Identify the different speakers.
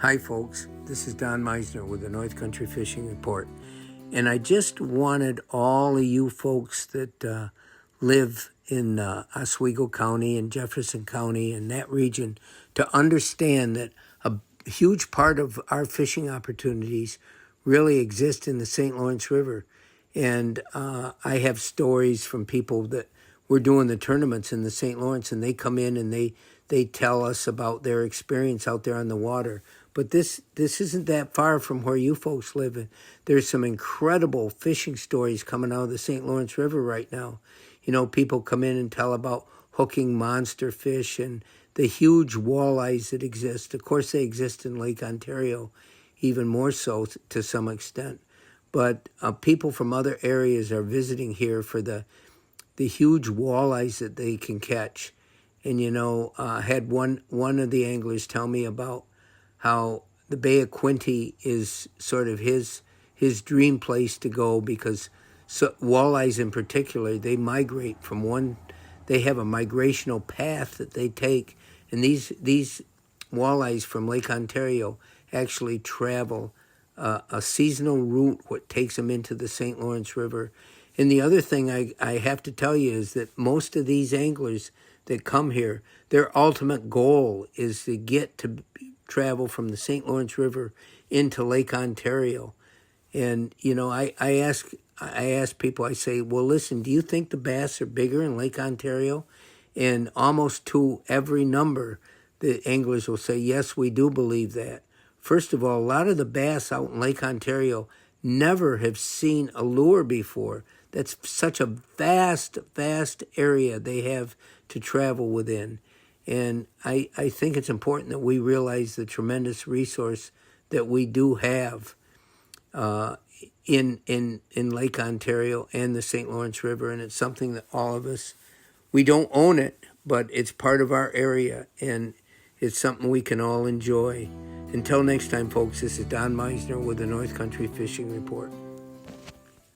Speaker 1: Hi folks, this is Don Meissner with the North Country Fishing Report. And I just wanted all of you folks that live in Oswego County and Jefferson County and that region to understand that a huge part of our fishing opportunities really exist in the St. Lawrence River. And I have stories from people that were doing the tournaments in the St. Lawrence, and they come in and they tell us about their experience out there on the water. But this isn't that far from where you folks live. There's some incredible fishing stories coming out of the St. Lawrence River right now. You know, people come in and tell about hooking monster fish and the huge walleyes that exist. Of course, they exist in Lake Ontario, even more so to some extent. But people from other areas are visiting here for the huge walleyes that they can catch. And, you know, I had one of the anglers tell me about how the Bay of Quinte is sort of his dream place to go because walleyes in particular, they migrate from they have a migrational path that they take. And these walleyes from Lake Ontario actually travel a seasonal route what takes them into the St. Lawrence River. And the other thing I have to tell you is that most of these anglers that come here, their ultimate goal is to get to travel from the St. Lawrence River into Lake Ontario. And, you know, I ask people, I say, well, listen, do you think the bass are bigger in Lake Ontario? And almost to every number, the anglers will say, yes, we do believe that. First of all, a lot of the bass out in Lake Ontario never have seen a lure before. That's such a vast area they have to travel within. And I think it's important that we realize the tremendous resource that we do have in Lake Ontario and the St. Lawrence River. And it's something that all of us, we don't own it, but it's part of our area. And it's something we can all enjoy. Until next time, folks, this is Don Meissner with the North Country Fishing Report.